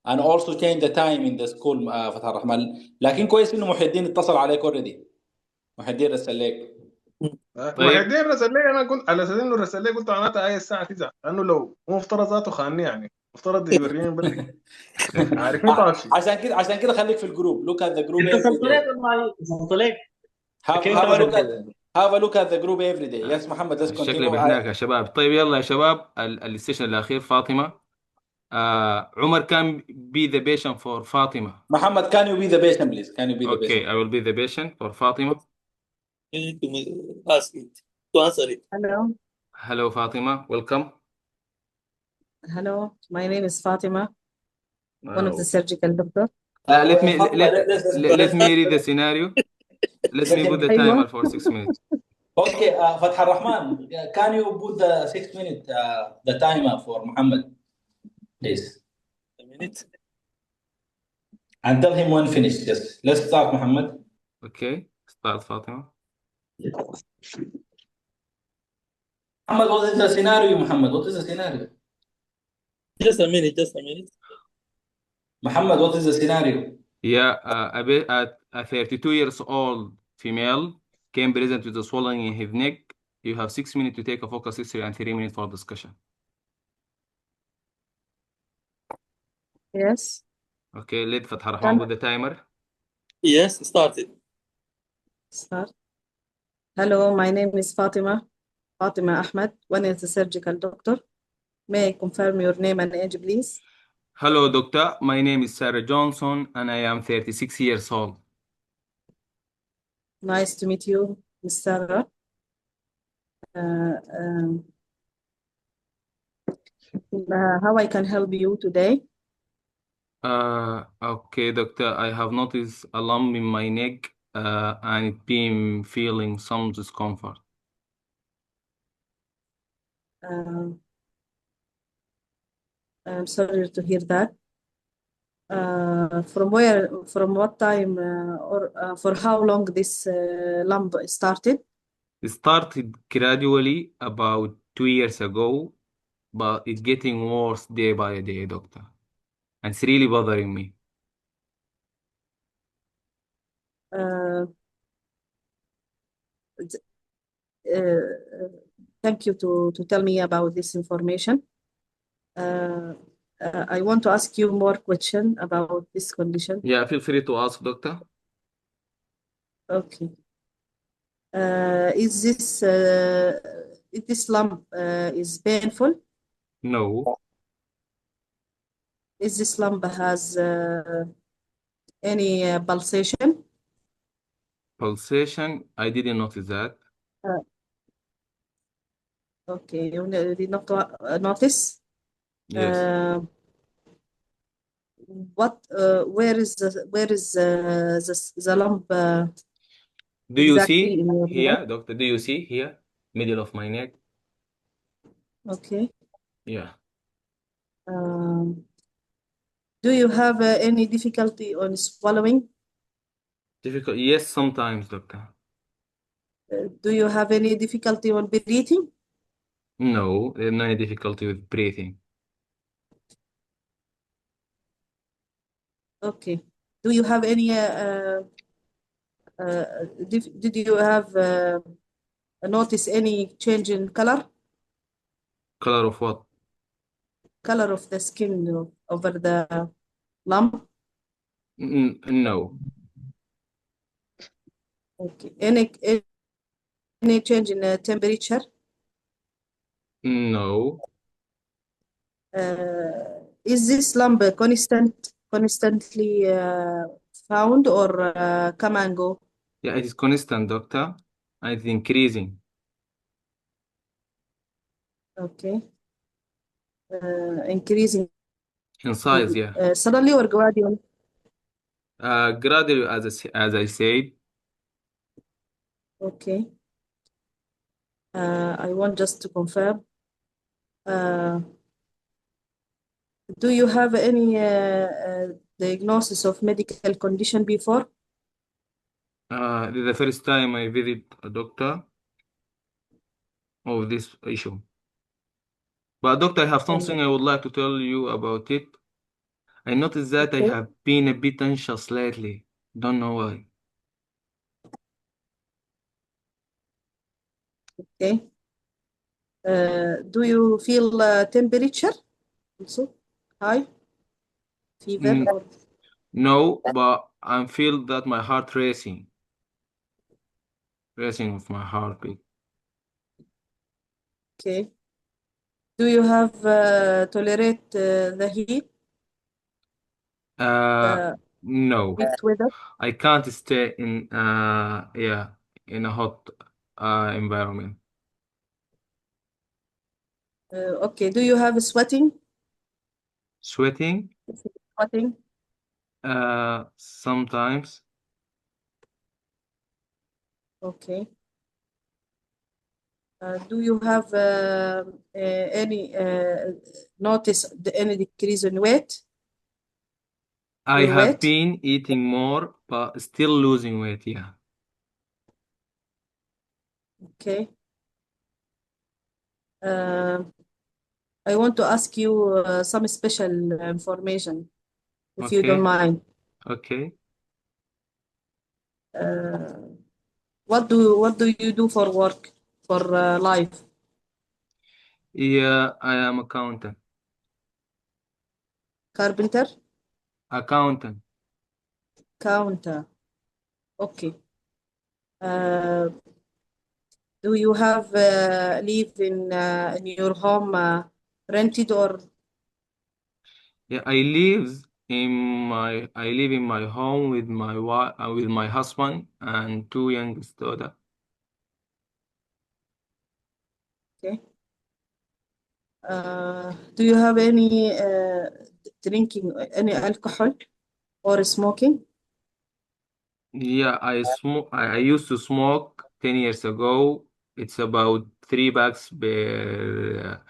and also change the time in the school فتح الرحمن. لكن كويس إنه محي الدين اتصل عليك already. محي الدين رسل لك. محي الدين رسل لي. أنا كنت على أساس إنه رسل لي قلت معناتها هاي الساعة 9 لأنه لو مو مفترض ذاته خانني يعني. افترض يوريني بدري. عارفين طاشي. عشان كده خليك في الجروب. look at the group انت every وصلت لك day. والله، وصلت لك. have كيف have a كمان look at have a look at the group every day. Yes محمد, let's شكلي continue. بحناك يا شباب. طيب يلا يا شباب، السيشن الأخير فاطمة. عمر كان be the patient for فاطمة. محمد, can you be the patient please? Can you be the Okay, patient? I will be the patient for فاطمة. You need to ask it, to answer it. Hello, Hello فاطمة, welcome. hello. My name is Fatima, one of the Oh. surgical doctor. Let me Fatima, let me read the scenario. Let me put the timer for 6 minutes. Okay, Fatah Rahman, can you put the 6 minute the timer for Muhammad, please? A minute. And tell him when finished. Yes, let's start, Muhammad. Okay, start فاطمة. Muhammad, what is the scenario, Muhammad? What is the scenario? Just a minute, just a minute. Muhammad, what is the scenario? Yeah, a 32 years old female came present with a swelling in his neck. You have 6 minutes to take a focus history and 3 minutes for discussion. Yes. Okay, let Fatah Rahman with the timer. Yes, started. Start. Hello, my name is Fatima Ahmed, one of the surgical doctor. May I confirm your name and age, please? Hello, doctor. My name is Sarah Johnson and I am 36 years old. Nice to meet you, Miss Sarah. How I can help you today? Okay, doctor. I have noticed a lump in my neck and it been feeling some discomfort. I'm sorry to hear that. From what time or for how long this lump started? It started gradually about 2 years ago, but it's getting worse day by day, doctor. And it's really bothering me. Thank you to tell me about this information. I want to ask you more question about this condition. Yeah, feel free to ask, doctor. Okay. Is this lump is painful? No. Is this lump has any pulsation? Pulsation? I didn't notice that. Okay, you did not notice? Yes. Where is the lump? Do you exactly see in your here, neck? doctor? Do you see here, middle of my neck? Okay. Yeah. Do you have any difficulty on swallowing? Difficult? Yes, sometimes, doctor. Do you have any difficulty on breathing? No, there's no difficulty with breathing. Okay. Do you have any? Did you have notice any change in color? Color of what? Color of the skin over the lump? No. Okay. Any change in temperature? No. Is this lump constantly found or come and go? Yeah, it is constant, doctor, and it's increasing. Okay. Increasing In size, yeah. suddenly or gradually? Gradually, as I said. Okay. I want just to confirm. Do you have any diagnosis of medical condition before? This is the first time I visit a doctor of this issue. But doctor, I have something I would like to tell you about it. I noticed that I have been a bit anxious lately. Don't know why. Okay. Do you feel temperature also? high fever Mm, or no, but I feel that my heart racing of my heartbeat. okay. Do you have tolerate the heat, the No, heat weather? I can't stay in in a hot environment. Okay. Do you have sweating? Sweating, Sweating. sometimes. Okay. Do you have any notice any decrease in weight? I Your have weight? been eating more, but still losing weight. Yeah. Okay. I want to ask you some special information, if you don't Okay. mind. Okay. What do you do for work, for life? Yeah, I am accountant. Carpenter? Accountant. Counter. Okay. Do you have live in your home rented or Yeah, I live in my home with my wife, with my husband and two youngest daughter. okay? Do you have any drinking any alcohol or smoking? Yeah, I used to smoke 10 years ago. It's about 2 bags per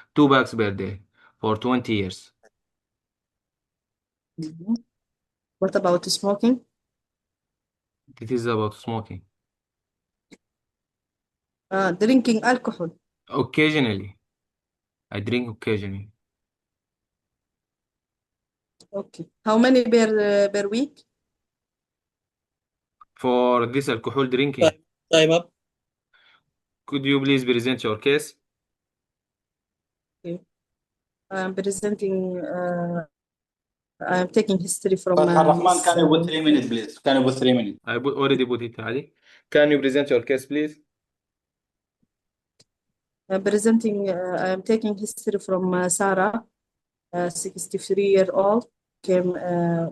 day for 20 years. Mhm. What about smoking? It is about smoking. Drinking alcohol. Occasionally, I drink occasionally. Okay. How many per week? For this alcohol drinking, Time up. could you please present your case? Okay. I'm presenting. I'm taking history from Rahman, can you put 3 minutes, please? Can you put 3 minutes? I already put it, Ali. Can you present your case, please? I'm presenting. I'm taking history from Sarah, 63-year-old, came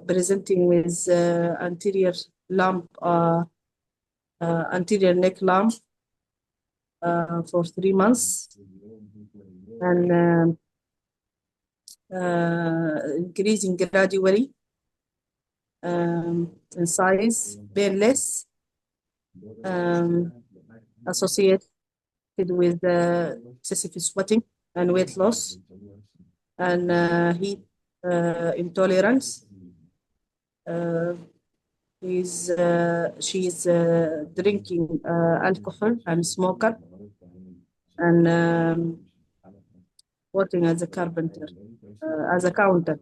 presenting with anterior lump, anterior neck lump for 3 months, and increasing gradually in size, painless, associated with excessive sweating and weight loss and heat intolerance. She's drinking alcohol and smoker and working as a carpenter, as a counter.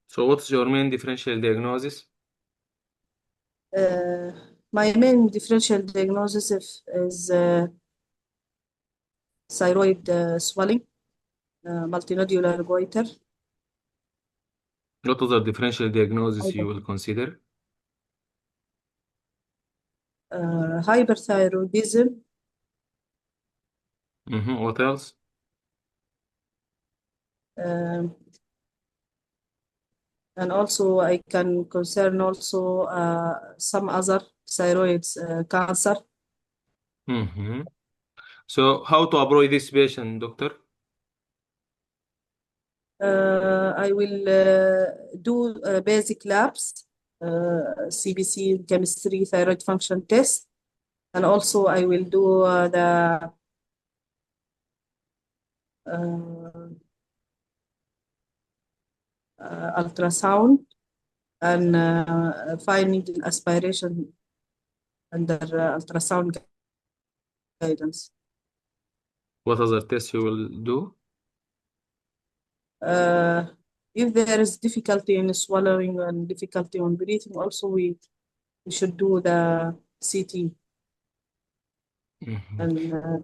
So what's your main differential diagnosis? My main differential diagnosis is thyroid swelling, multinodular goiter. What other differential diagnosis you will consider? Hyperthyroidism, What else? and also I can concern also some other thyroid cancer. So how to avoid this patient, doctor? I will do basic labs, CBC, chemistry, thyroid function test, and also I will do the ultrasound and fine needle aspiration under ultrasound guidance. What other tests you will do? If there is difficulty in swallowing and difficulty on breathing, also we should do the CT and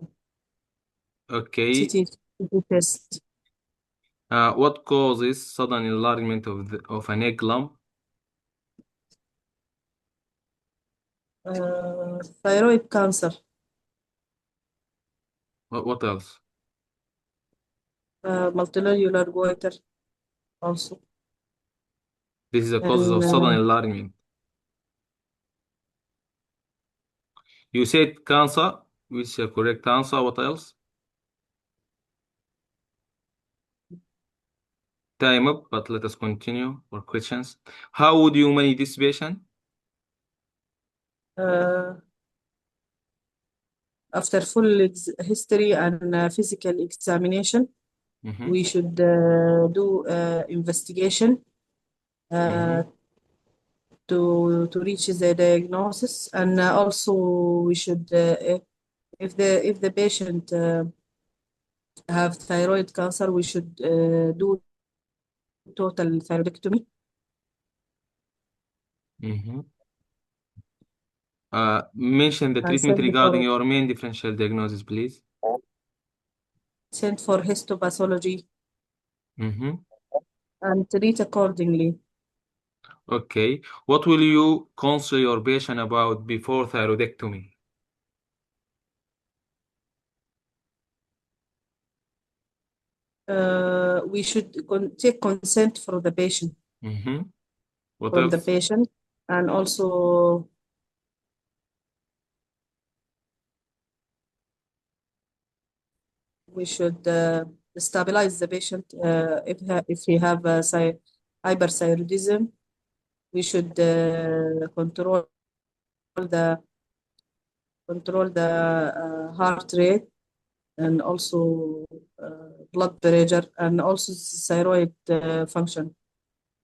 Okay. CT test. What causes sudden enlargement of an egg lump? Thyroid cancer, What else? multilocular goiter also. This is a cause of And sudden enlargement. You said cancer, which is a correct answer. What else? Time up, but let us continue for questions. How would you manage this patient? after full history and physical examination, Mhm. we should do investigation to reach the diagnosis, and also we should if the patient have thyroid cancer, we should do total thyroidectomy. Mention the And treatment send regarding for your main differential diagnosis, please. send for histopathology Mhm. and treat accordingly. Okay. What will you counsel your patient about before thyroidectomy? We should take consent from the patient, What from the else? patient, and also we should stabilize the patient if he have hyperthyroidism. We should control the heart rate, and also blood pressure, and also thyroid function.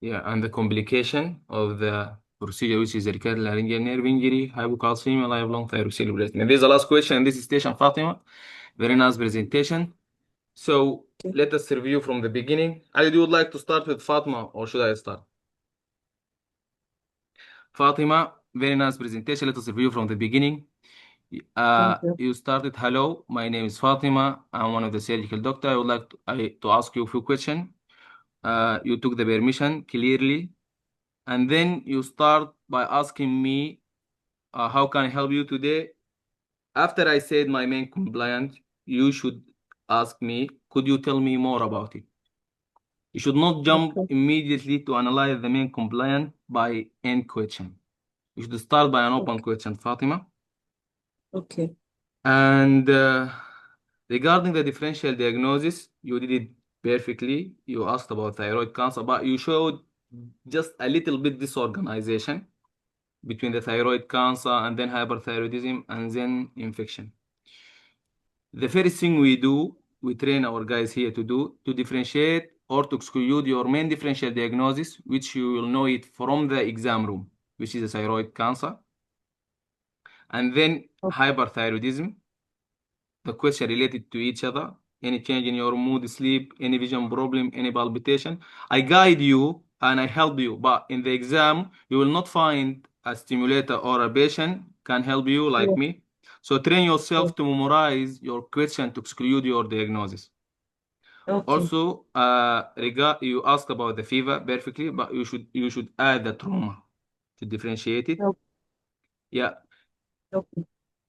Yeah, and the complication of the procedure, which is recurrent laryngeal nerve injury, hypocalcemia, lifelong thyrocellular. This is the last question in this station, Fatima. Very nice presentation. So let us review from the beginning. Ali, do you would like to start with Fatima, or should I start? Fatima, very nice presentation. Let us review from the beginning. You started, hello, my name is Fatima. I'm one of the surgical doctor. I would like to ask you a few questions. You took the permission clearly. And then you start by asking me, how can I help you today? After I said my main compliant, you should ask me, could you tell me more about it? You should not jump immediately to analyze the main compliant by end question. You should start by an open question, Fatima. Okay. And regarding the differential diagnosis, you did it perfectly. You asked about thyroid cancer, but you showed just a little bit disorganization between the thyroid cancer and then hyperthyroidism and then infection. The first thing we do, we train our guys here to do, to differentiate or to exclude your main differential diagnosis, which you will know it from the exam room, which is a thyroid cancer, and then hyperthyroidism, the question related to each other, any change in your mood, sleep, any vision problem, any palpitation. I guide you and I help you, but in the exam, you will not find a stimulator or a patient can help you like me. So train yourself to memorize your question to exclude your diagnosis. Also, you asked about the fever perfectly, but you should add the trauma to differentiate it. Yeah.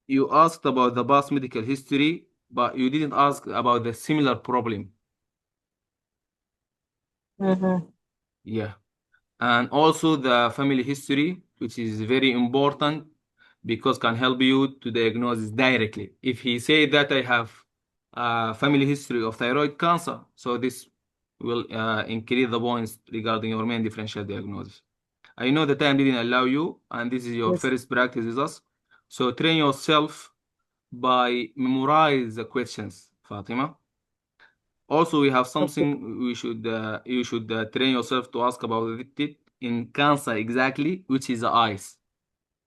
You asked about the past medical history, but you didn't ask about the similar problem. Yeah. And also the family history, which is very important because can help you to diagnose directly. If he say that I have a family history of thyroid cancer, so this will increase the points regarding your main differential diagnosis. I know the time didn't allow you, and this is your first practice with us. So train yourself by memorize the questions, Fatima. Also, we have something you should train yourself to ask about it in cancer exactly, which is the eyes.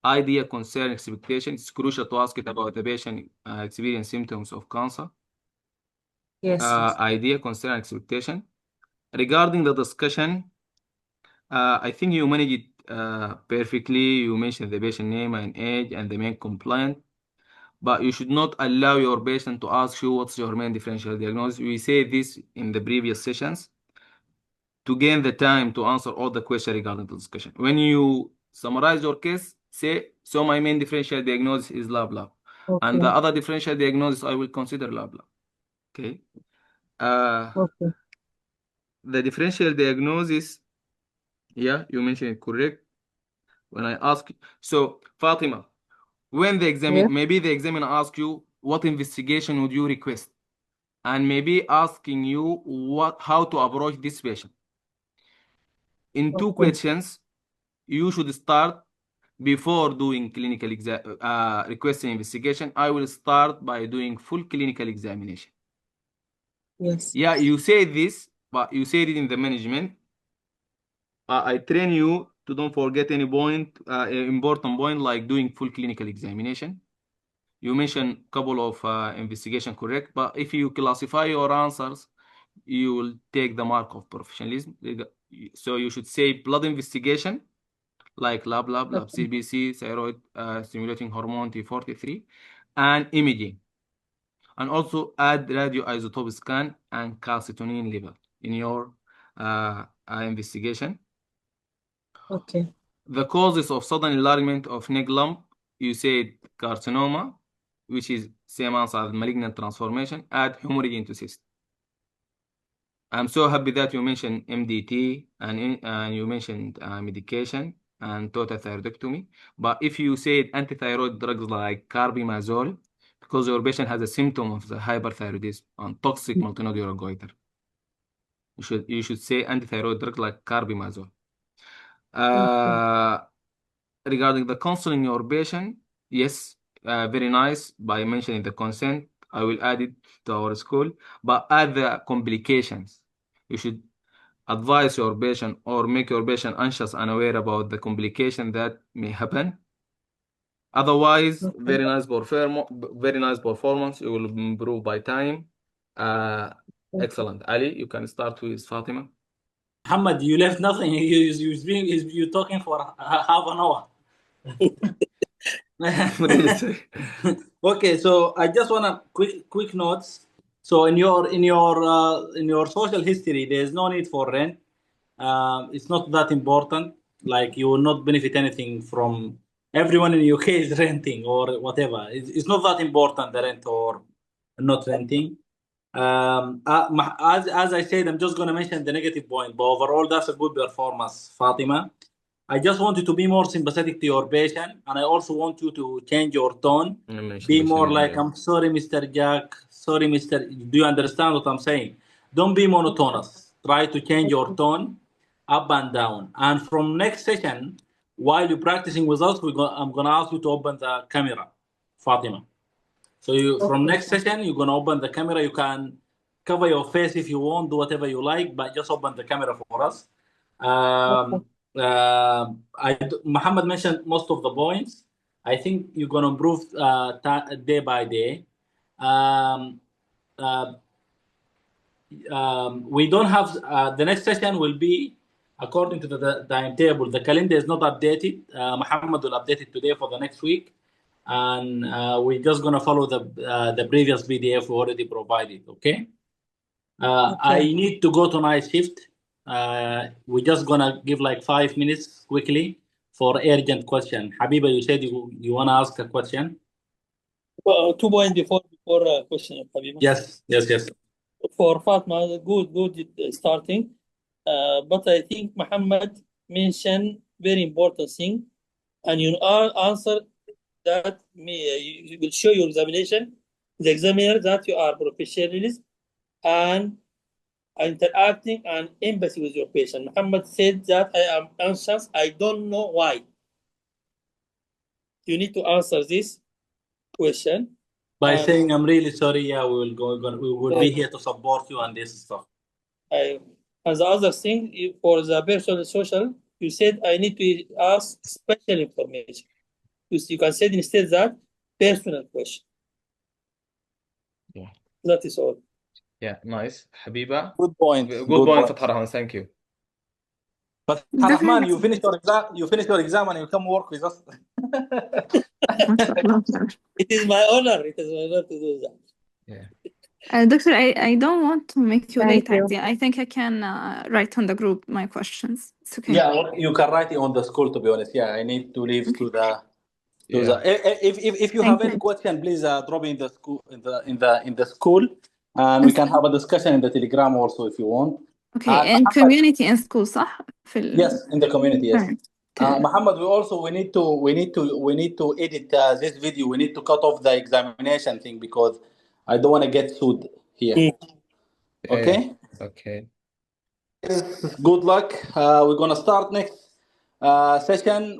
Idea, concern, expectation. It's crucial to ask it about the patient experience symptoms of cancer. Yes. Idea, concern, expectation. Regarding the discussion, I think you managed it perfectly. You mentioned the patient name and age and the main complaint. But you should not allow your patient to ask you what's your main differential diagnosis. We say this in the previous sessions. to gain the time to answer all the questions regarding the discussion. When you summarize your case, say, so my main differential diagnosis is blah blah, and the Okay. other differential diagnosis I will consider blah blah. Okay. Okay. The differential diagnosis, yeah, you mentioned it correct. When I ask, so Fatima, when the Yeah. maybe the examiner asks you what investigation would you request, and maybe asking you how to approach this patient. In two Okay. questions, you should start before doing clinical requesting investigation. I will start by doing full clinical examination. Yes. Yeah, you say this, but you said it in the management. I train you to don't forget any point, important point like doing full clinical examination. You mentioned a couple of investigation correct, but if you classify your answers, you will take the mark of professionalism. So you should say blood investigation, like lab, Okay. CBC, thyroid stimulating hormone T43, and imaging. And also add radioisotope scan and calcitonin level in your investigation. Okay. The causes of sudden enlargement of neck lump, you said carcinoma, which is same answer as malignant transformation. Add hemorrhage into cyst. I'm so happy that you mentioned MDT and you mentioned medication and total thyroidectomy. But if you said antithyroid drugs like carbimazole, because your patient has a symptom of the hyperthyroidism and toxic multinodular goiter, you should say antithyroid drugs like carbimazole. Okay. Regarding the counseling your patient, yes, very nice by mentioning the consent. I will add it to our school, but add the complications. You should advise your patient or make your patient anxious and aware about the complication that may happen. Otherwise, Okay. very nice performance. You will improve by time. Excellent. Ali, you can start with Fatima. Muhammad, you left nothing. You're talking for half an hour. Okay, so I just wanna quick notes. So in your social history, there is no need for rent. It's not that important. Like you will not benefit anything from everyone in UK is renting or whatever. It's not that important the rent or not renting. As I said, I'm just gonna mention the negative point, but overall that's a good performance, Fatima. I just want you to be more sympathetic to your patient, and I also want you to change your tone. Be more like, I'm sorry, Mr. Jack. Sorry, Mr. Do you understand what I'm saying? Don't be monotonous. Try to change your tone up and down. And from next session, while you're practicing with us, I'm gonna ask you to open the camera, Fatima. So from next session, you're gonna open the camera. You can cover your face if you want, do whatever you like, but just open the camera for us. Muhammad mentioned most of the points. I think you're gonna improve day by day. We don't have the next session will be according to the timetable. The calendar is not updated. Muhammad will update it today for the next week, and we're just gonna follow the previous PDF we already provided. Okay. I need to go to night shift. We're just gonna give like 5 minutes quickly for urgent question. Habiba, you said you wanna ask a question. Well, 2 points before question, Habiba. Yes. For Fatma, good starting. But I think Muhammad mentioned very important thing, and you answer that you will show your examination, the examiner, that you are professionalist and interacting and empathy with your patient. Muhammad said that I am anxious. I don't know why. You need to answer this question by saying, I'm really sorry. Yeah, we will be here to support you on this stuff. And the other thing, for the personal social, you said I need to ask special information. You can say instead that personal question. Yeah. That is all. Yeah, nice. Habiba. Good point. Good point, Fatah Rahman. Thank you. But Rahman, you finish your exam and you come work with us. It is my honor. It is my honor to do that. Yeah. Doctor, I don't want to make you Thank late, you. Adi. I think I can write on the group my questions. It's okay. Yeah, you can write it on the school, to be honest. Yeah, I need to leave to the if you have Thank any you. question, please drop it in the school in the school, and we can have a discussion in the Telegram also if you want. Okay, and community and school, صح؟ Yes, in the community, yes. Right. Muhammad, we need to edit this video. We need to cut off the examination thing because I don't want to get sued here. Okay. Okay. Good luck. We're gonna start next session.